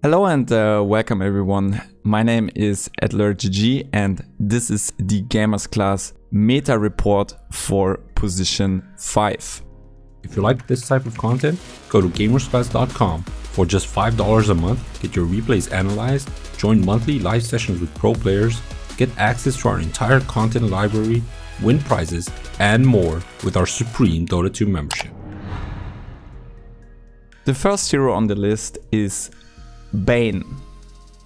Hello and welcome everyone. My name is AdlerGG and this is the GamerzClass meta report for position 5. If you like this type of content, go to GamerzClass.com. For just $5 a month, get your replays analyzed, join monthly live sessions with pro players, get access to our entire content library, win prizes, and more with our supreme Dota 2 membership. The first hero on the list is Bane.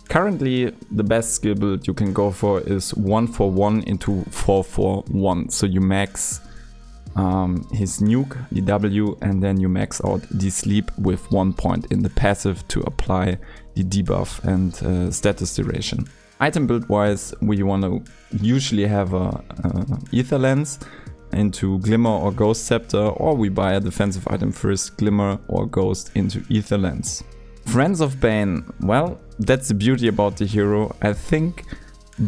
Currently, the best skill build you can go for is 1-4-1 into 4-4-1. So you max his nuke, the W, and then you max out the sleep with 1 point in the passive to apply the debuff and status duration. Item build wise, we want to usually have a ether lens into Glimmer or Ghost Scepter, or we buy a defensive item first, Glimmer or Ghost into ether lens. Friends of Bane, well, that's the beauty about the hero. I think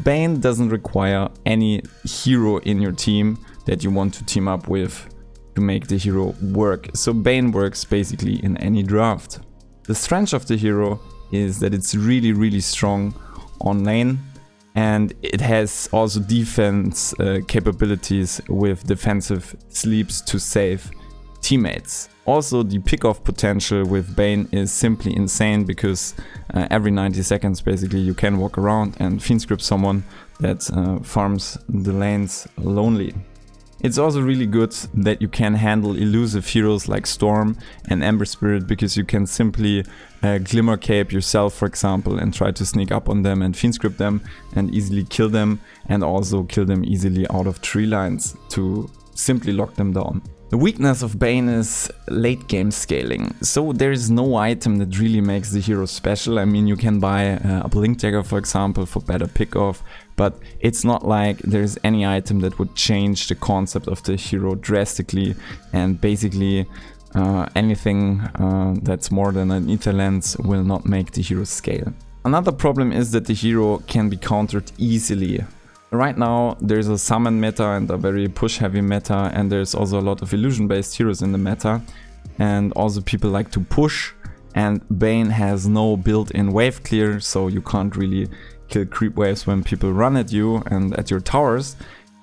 Bane doesn't require any hero in your team that you want to team up with to make the hero work. So Bane works basically in any draft. The strength of the hero is that it's really strong on lane, and it has also defense capabilities with defensive sleeps to save teammates. Also, the pick-off potential with Bane is simply insane because every 90 seconds basically you can walk around and fiendscript someone that farms the lanes lonely. It's also really good that you can handle elusive heroes like Storm and Ember Spirit because you can simply Glimmer Cape yourself, for example, and try to sneak up on them and fiendscript them and easily kill them, and also kill them easily out of tree lines to simply lock them down. The weakness of Bane is late game scaling, so there is no item that really makes the hero special. I mean, you can buy a Blink Dagger, for example, for better pick-off, but it's not like there's any item that would change the concept of the hero drastically, and basically anything that's more than an ether lens will not make the hero scale. Another problem is that the hero can be countered easily. Right now there's a summon meta and a very push heavy meta, and there's also a lot of illusion based heroes in the meta, and also people like to push, and Bane has no built-in wave clear, so you can't really kill creep waves when people run at you and at your towers.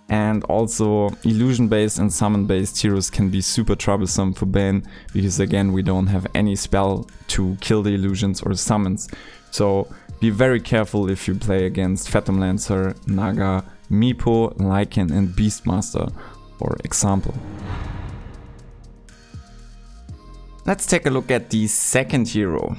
And also illusion based and summon based heroes can be super troublesome for Bane because again we don't have any spell to kill the illusions or summons. So be very careful if you play against Phantom Lancer, Naga, Meepo, Lycan and Beastmaster, for example. Let's take a look at the second hero,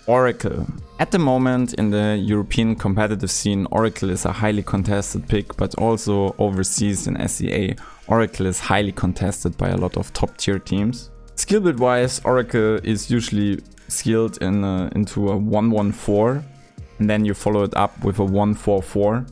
Oracle. At the moment in the European competitive scene, Oracle is a highly contested pick, but also overseas in SEA, Oracle is highly contested by a lot of top tier teams. Skill build wise, Oracle is usually skilled into a 1-1-4. And then you follow it up with a 1-4-4,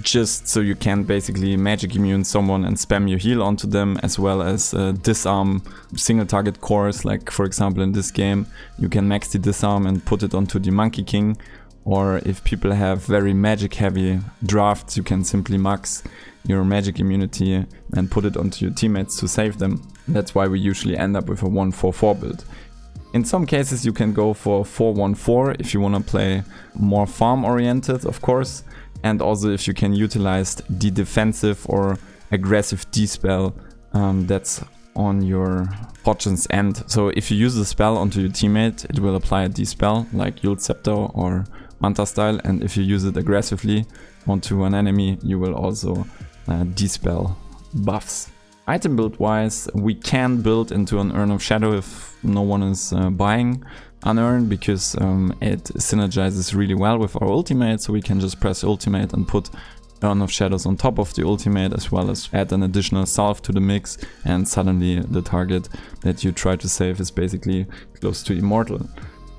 just so you can basically magic immune someone and spam your heal onto them, as well as disarm single target cores, like for example in this game you can max the disarm and put it onto the Monkey King, or if people have very magic heavy drafts you can simply max your magic immunity and put it onto your teammates to save them. That's why we usually end up with a 1-4-4 build. In some cases you can go for 4-1-4 if you want to play more farm oriented, of course, and also if you can utilize the defensive or aggressive D-spell that's on your Fortune's End. So if you use the spell onto your teammate, it will apply a D-spell like Yule Scepter or Manta style, and if you use it aggressively onto an enemy you will also D-spell buffs. Item build wise, we can build into an Urn of Shadow if no one is buying an Urn, because it synergizes really well with our ultimate, so we can just press ultimate and put Urn of Shadows on top of the ultimate, as well as add an additional salve to the mix, and suddenly the target that you try to save is basically close to immortal.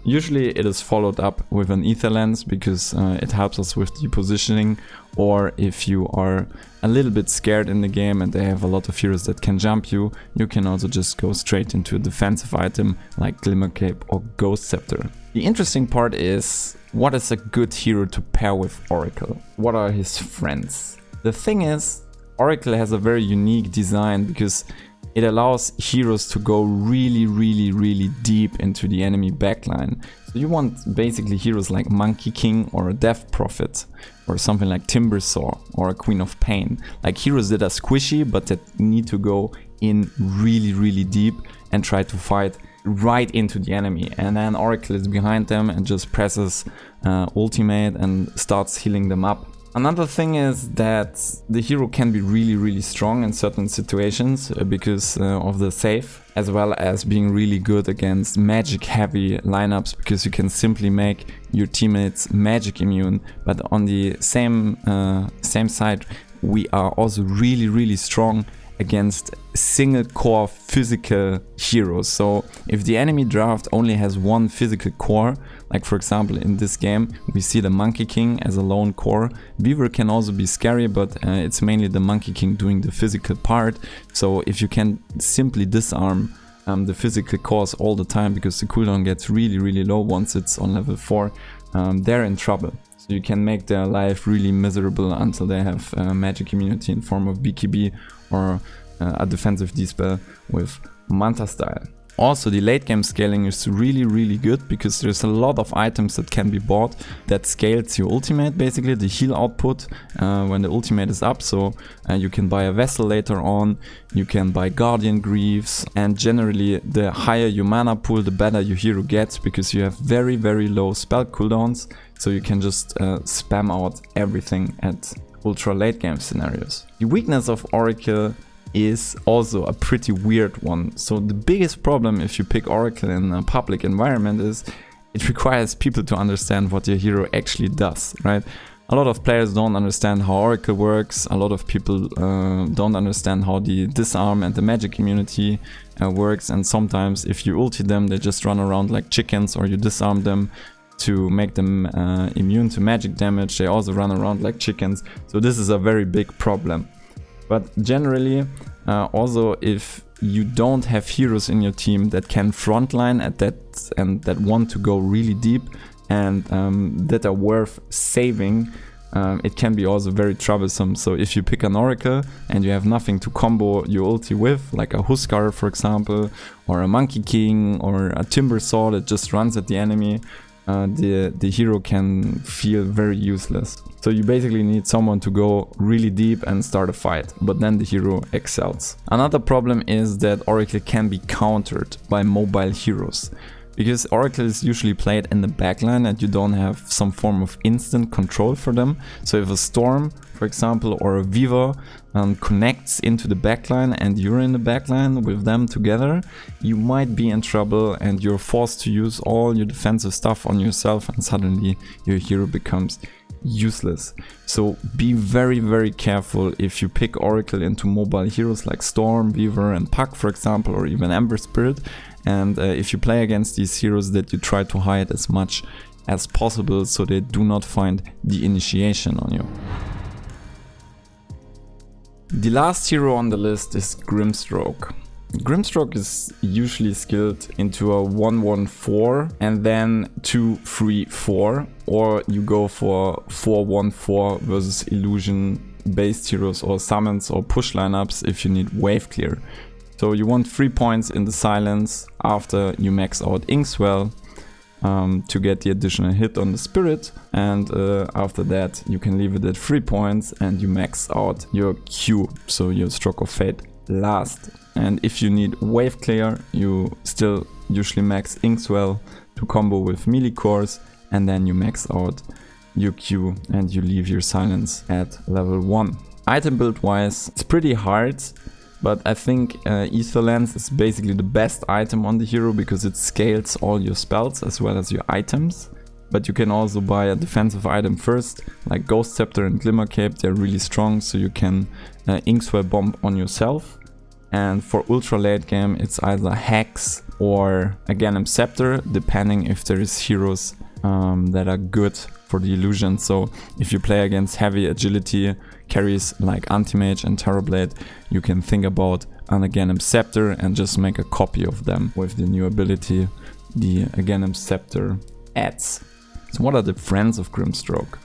Usually it is followed up with an ether lens because it helps us with the positioning, or if you are a little bit scared in the game and they have a lot of heroes that can jump you, you can also just go straight into a defensive item like Glimmer Cape or Ghost Scepter. The interesting part is, what is a good hero to pair with Oracle? What are his friends? The thing is, Oracle has a very unique design because it allows heroes to go really deep into the enemy backline. So you want basically heroes like Monkey King or a Death Prophet or something like Timbersaw or a Queen of Pain. Like heroes that are squishy but that need to go in really deep and try to fight right into the enemy. And then Oracle is behind them and just presses ultimate and starts healing them up. Another thing is that the hero can be really strong in certain situations because of the save, as well as being really good against magic heavy lineups because you can simply make your teammates magic immune. But on the same side, we are also really strong against single core physical heroes. So if the enemy draft only has one physical core, like for example in this game we see the Monkey King as a lone core. Weaver can also be scary, but it's mainly the Monkey King doing the physical part. So if you can simply disarm the physical cores all the time, because the cooldown gets really low once it's on level 4, they're in trouble. So you can make their life really miserable until they have magic immunity in form of BKB or a defensive dispel with Manta style. Also, the late game scaling is really good because there's a lot of items that can be bought that scales your ultimate, basically the heal output when the ultimate is up. So you can buy a vessel later on, you can buy Guardian Greaves, and generally the higher your mana pool the better your hero gets because you have very low spell cooldowns. So you can just spam out everything at ultra late game scenarios. The weakness of Oracle is also a pretty weird one. So the biggest problem if you pick Oracle in a public environment is it requires people to understand what your hero actually does, right? A lot of players don't understand how Oracle works. A lot of people don't understand how the disarm and the magic immunity works. And sometimes if you ulti them, they just run around like chickens, or you disarm them to make them immune to magic damage. They also run around like chickens. So this is a very big problem. But generally, also if you don't have heroes in your team that can frontline at that and that want to go really deep and that are worth saving, it can be also very troublesome. So if you pick an Oracle and you have nothing to combo your ulti with, like a Huskar for example, or a Monkey King or a Timbersaw that just runs at the enemy, the hero can feel very useless. So you basically need someone to go really deep and start a fight, but then the hero excels. Another problem is that Oracle can be countered by mobile heroes, because Oracle is usually played in the backline and you don't have some form of instant control for them. So if a Storm, for example, or a Weaver connects into the backline and you're in the backline with them together, you might be in trouble and you're forced to use all your defensive stuff on yourself, and suddenly your hero becomes useless. So be very careful if you pick Oracle into mobile heroes like Storm, Weaver and Puck for example, or even Ember Spirit. And if you play against these heroes, that you try to hide as much as possible so they do not find the initiation on you. The last hero on the list is Grimstroke. Grimstroke is usually skilled into a 1-1-4 and then 2-3-4, or you go for 4-1-4 versus illusion based heroes or summons or push lineups if you need wave clear. So you want 3 points in the silence after you max out Inkswell to get the additional hit on the spirit, and after that you can leave it at 3 points and you max out your Q, so your Stroke of Fate last. And if you need wave clear, you still usually max Inkswell to combo with melee cores, and then you max out your Q and you leave your silence at level 1. Item build wise, it's pretty hard, but I think Ether Lens is basically the best item on the hero because it scales all your spells as well as your items. But you can also buy a defensive item first, like Ghost Scepter and Glimmer Cape. They're really strong, so you can Inkswell bomb on yourself. And for ultra late game, it's either Hex or a Ganem Scepter, depending if there is heroes that are good for the illusion. So if you play against heavy agility carries like Anti-Mage and Terrorblade, you can think about an Ganem Scepter and just make a copy of them with the new ability the Ganem Scepter adds. So what are the friends of Grimstroke?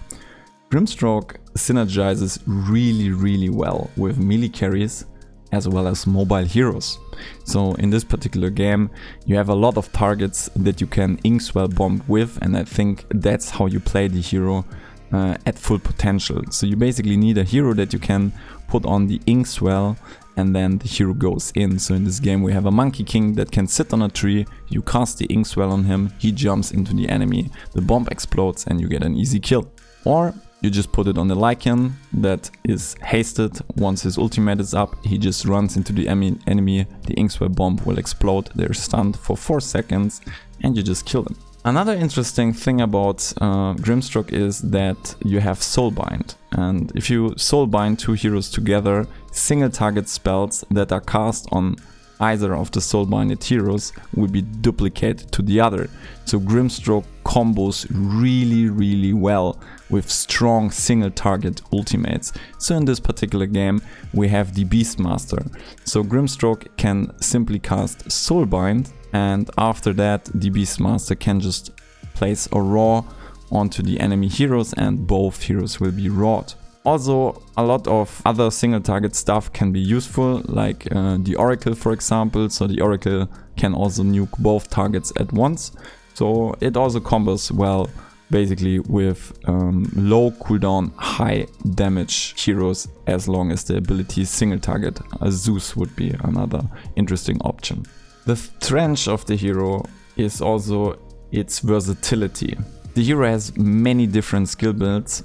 Grimstroke synergizes really well with melee carries, as well as mobile heroes. So in this particular game, you have a lot of targets that you can Inkswell bomb with, and I think that's how you play the hero at full potential. So you basically need a hero that you can put on the Inkswell, and then the hero goes in. So in this game we have a Monkey King that can sit on a tree, you cast the Inkswell on him, he jumps into the enemy, the bomb explodes and you get an easy kill. Or you just put it on the Lycan that is hasted. Once his ultimate is up, he just runs into the enemy, the Inkswell bomb will explode, they're stunned for 4 seconds and you just kill them. Another interesting thing about Grimstroke is that you have Soulbind, and if you Soulbind 2 heroes together, single target spells that are cast on either of the Soulbinded heroes will be duplicated to the other. So Grimstroke combos really well with strong single target ultimates. So in this particular game we have the Beastmaster. So Grimstroke can simply cast Soulbind, and after that the Beastmaster can just place a raw onto the enemy heroes and both heroes will be rawed. Also, a lot of other single target stuff can be useful, like the Oracle for example. So the Oracle can also nuke both targets at once. So it also combos well basically with low cooldown, high damage heroes, as long as the ability is single target. Zeus would be another interesting option. The strength of the hero is also its versatility. The hero has many different skill builds,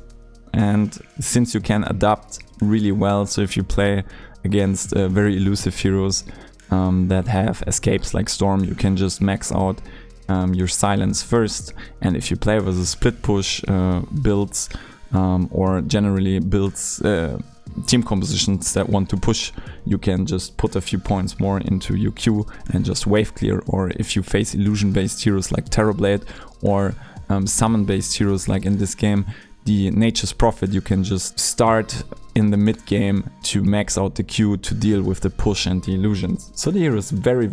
and since you can adapt really well, so if you play against very elusive heroes that have escapes like Storm, you can just max out your silence first, and if you play with a split push builds or generally builds team compositions that want to push, you can just put a few points more into your Q and just wave clear. Or if you face illusion based heroes like Terrorblade or summon based heroes like in this game the Nature's Prophet, you can just start in the mid game to max out the Q to deal with the push and the illusions. So the hero is very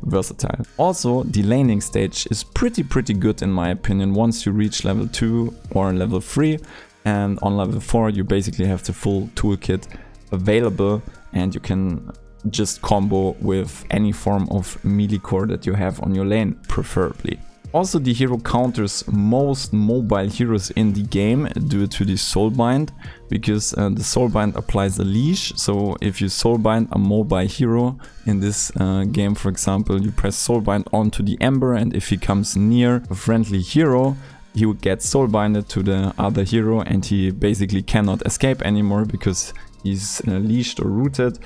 versatile. Also, the laning stage is pretty good in my opinion once you reach level 2 or level 3, and on level 4 you basically have the full toolkit available and you can just combo with any form of melee core that you have on your lane preferably. Also, the hero counters most mobile heroes in the game due to the Soulbind, because the Soulbind applies a leash. So if you Soulbind a mobile hero in this game, for example, you press Soulbind onto the Ember, and if he comes near a friendly hero, he would get Soulbinded to the other hero and he basically cannot escape anymore because he's leashed or rooted,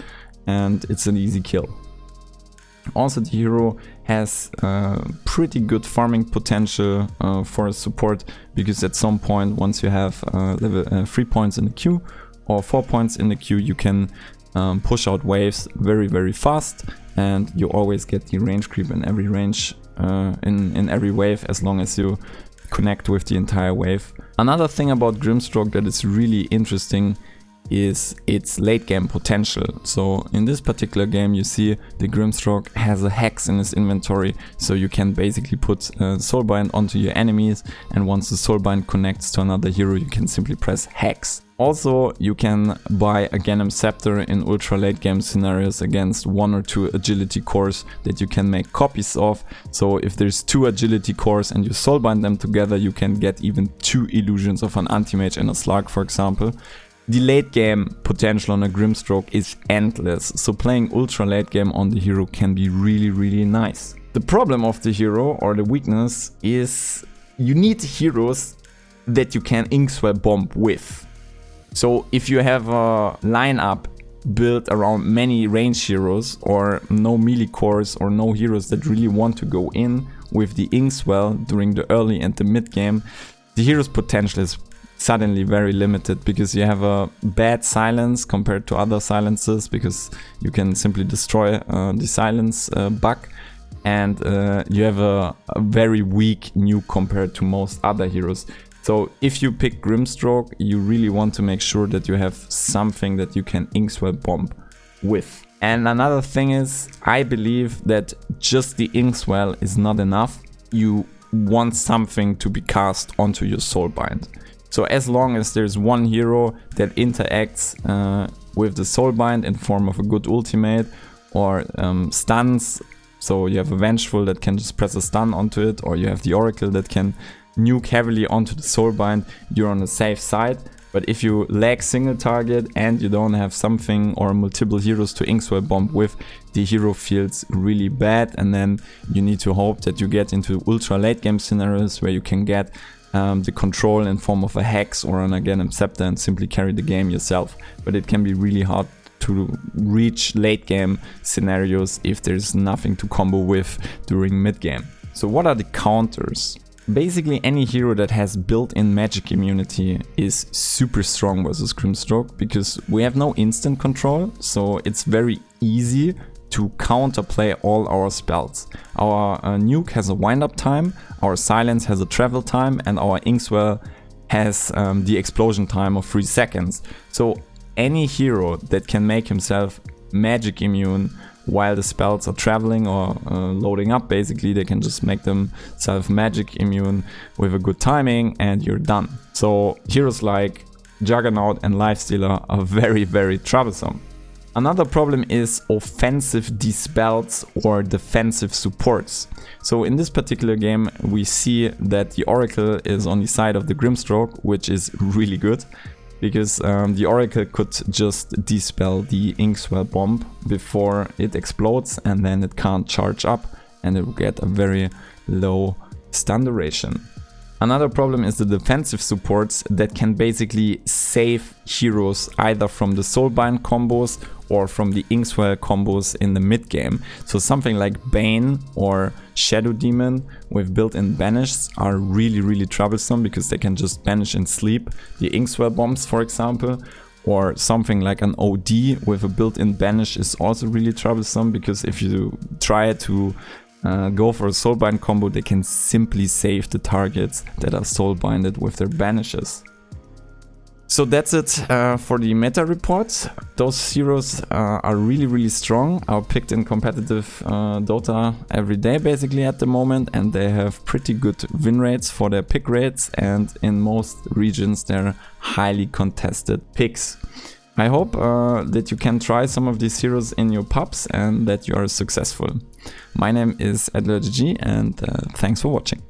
and it's an easy kill. Also, the hero has pretty good farming potential for support, because at some point, once you have level 3 points in the queue or 4 points in the queue, you can push out waves very fast, and you always get the range creep in every range in every wave, as long as you connect with the entire wave. Another thing about Grimstroke that is really interesting is its late game potential. So in this particular game you see the Grimstroke has a hex in his inventory, so you can basically put Soulbind onto your enemies, and once the Soulbind connects to another hero you can simply press hex. Also, you can buy a Ganem Scepter in ultra late game scenarios against 1 or 2 agility cores that you can make copies of. So if there's 2 agility cores and you Soulbind them together, you can get even 2 illusions of an Anti-Mage and a Slug, for example. The late game potential on a Grimstroke is endless, so playing ultra late game on the hero can be really nice. The problem of the hero, or the weakness, is you need heroes that you can Inkswell bomb with. So if you have a lineup built around many range heroes, or no melee cores, or no heroes that really want to go in with the Inkswell during the early and the mid game, the hero's potential is suddenly very limited, because you have a bad silence compared to other silences, because you can simply destroy the silence bug, and you have a very weak nuke compared to most other heroes. So if you pick Grimstroke, you really want to make sure that you have something that you can Inkswell bomb with. And another thing is, I believe that just the Inkswell is not enough. You want something to be cast onto your Soulbind. So as long as there's one hero that interacts with the Soulbind in form of a good ultimate or stuns, so you have a Vengeful that can just press a stun onto it, or you have the Oracle that can nuke heavily onto the Soulbind, you're on the safe side. But if you lack single target and you don't have something or multiple heroes to Inkswell bomb with, the hero feels really bad, and then you need to hope that you get into ultra late game scenarios where you can get the control in form of a Hex or an Aghanim Scepter and simply carry the game yourself. But it can be really hard to reach late game scenarios if there's nothing to combo with during mid game. So what are the counters? Basically any hero that has built-in magic immunity is super strong versus Grimstroke, because we have no instant control, so it's very easy to counterplay all our spells. Our nuke has a wind-up time, our silence has a travel time, and our Inkswell has the explosion time of 3 seconds. So any hero that can make himself magic immune while the spells are traveling or loading up, basically they can just make themselves magic immune with a good timing and you're done. So heroes like Juggernaut and Lifestealer are very, very troublesome. Another problem is offensive dispels or defensive supports. So in this particular game we see that the Oracle is on the side of the Grimstroke, which is really good, because the Oracle could just dispel the Inkswell bomb before it explodes, and then it can't charge up and it will get a very low stun duration. Another problem is the defensive supports that can basically save heroes either from the Soulbind combos or from the Inkswell combos in the mid game. So something like Bane or Shadow Demon with built-in banish are really, really troublesome, because they can just banish in sleep the Inkswell bombs, for example. Or something like an OD with a built-in banish is also really troublesome, because if you try to go for a Soulbind combo, they can simply save the targets that are Soulbinded with their banishes. So that's it for the meta reports. Those heroes are really, really strong, are picked in competitive Dota every day basically at the moment, and they have pretty good win rates for their pick rates, and in most regions they're highly contested picks. I hope that you can try some of these heroes in your pubs and that you are successful. My name is AdlerGG, and thanks for watching.